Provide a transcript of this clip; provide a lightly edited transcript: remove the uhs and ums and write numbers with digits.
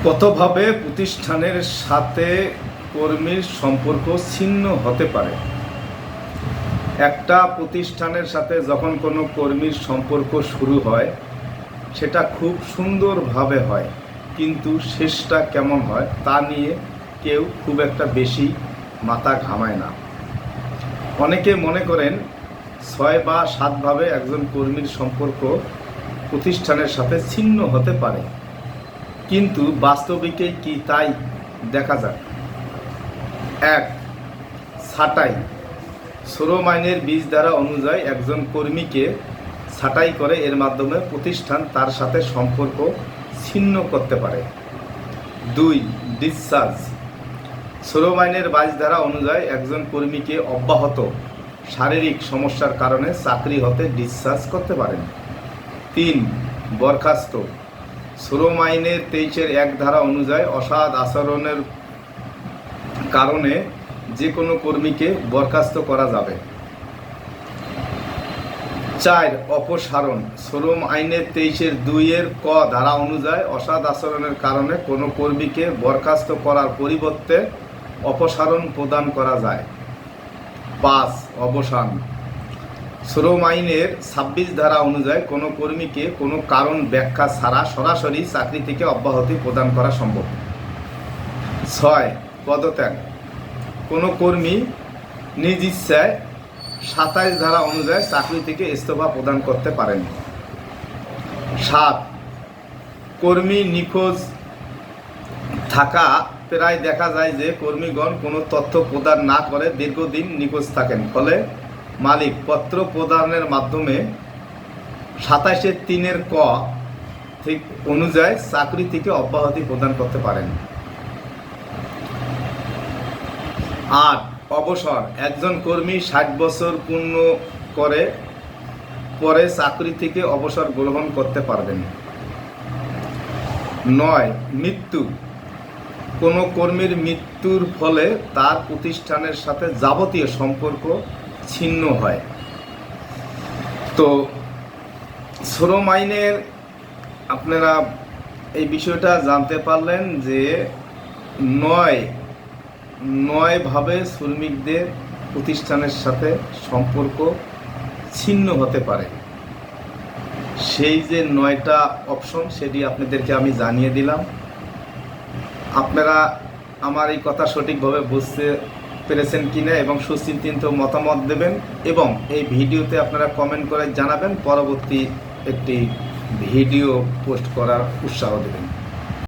কতভাবে প্রতিষ্ঠানের সাথে কর্মীর সম্পর্ক ছিন্ন হতে পারে। একটা প্রতিষ্ঠানের সাথে যখন কোনো কর্মীর সম্পর্ক শুরু হয় সেটা খুব সুন্দরভাবে হয়, কিন্তু শেষটা কেমন হয় তা নিয়ে কেউ খুব একটা বেশি মাথা ঘামায় না। অনেকে মনে করেন 6 বা 7 ভাবে একজন কর্মীর সম্পর্ক প্রতিষ্ঠানের সাথে ছিন্ন হতে পারে, কিন্তু বাস্তবিকে কি তাই? দেখা যাক। 1. ছাঁটাই। শ্রম আইনের 20 ধারা অনুযায়ী একজন কর্মীকে ছাঁটাই করে এর মাধ্যমে প্রতিষ্ঠান তার সাথে সম্পর্ক ছিন্ন করতে পারে। 2. ডিসচার্জ। শ্রম আইনের 22 ধারা অনুযায়ী একজন কর্মীকে অব্যাহত শারীরিক সমস্যার কারণে চাকরি হতে ডিসচার্জ করতে পারেন। 3. বরখাস্ত। শ্রম আইনের 23-1 ধারা অনুযায়ী অসৎ আচরণের কারণে যে কোনো কর্মীকে বরখাস্ত করা যাবে। 4. অপসারণ। শ্রম আইনের 23-2 ক ধারা অনুযায়ী অসৎ আচরণের কারণে কোনো কর্মীকে বরখাস্ত করার পরিবর্তে অপসারণ প্রদান করা যায়। 5. অবসান। শ্রম আইনের 26 ধারা অনুযায়ী কোনো কর্মীকে কোনো কারণ ব্যাখ্যা ছাড়া সরাসরি চাকরি থেকে অব্যাহতি প্রদান করা সম্ভব। 6. পদত্যাগ। কোনো কর্মী নিজ ইচ্ছায় 27 ধারা অনুযায়ী চাকরি থেকে ইস্তফা প্রদান করতে পারেন। 7. কর্মী নিখোঁজ থাকা। প্রায় দেখা যায় যে কর্মীগণ কোনো তথ্য প্রদান না করে দীর্ঘদিন নিখোঁজ থাকেন, ফলে মালিক পত্র প্রদানের মাধ্যমে 27-3 ক ঠিক অনুযায়ী চাকরি থেকে অব্যাহতি প্রদান করতে পারেন। 8. অবসর। একজন কর্মী 60 বছর পূর্ণ করে পরে চাকরি থেকে অবসর গ্রহণ করতে পারবেন। 9. মৃত্যু। কোনো কর্মীর মৃত্যুর ফলে তার প্রতিষ্ঠানের সাথে যাবতীয় সম্পর্ক ছিন্ন হয়। তো শ্রম আইনের আপনারা এই বিষয়টা জানতে পারলেন যে 9 ভাবে শ্রমিকদের প্রতিষ্ঠানের সাথে সম্পর্ক ছিন্ন হতে পারে। সেই যে 9টা অপশন সেটি আপনাদেরকে আমি জানিয়ে দিলাম। আপনারা আমার এই কথা সঠিকভাবে বুঝতে পেরেছেন কিনা এবং সুচিন্তিত মতামত দেবেন, এবং এই ভিডিওতে আপনারা কমেন্ট করে জানাবেন, পরবর্তী একটি ভিডিও পোস্ট করার উৎসাহ দেবেন।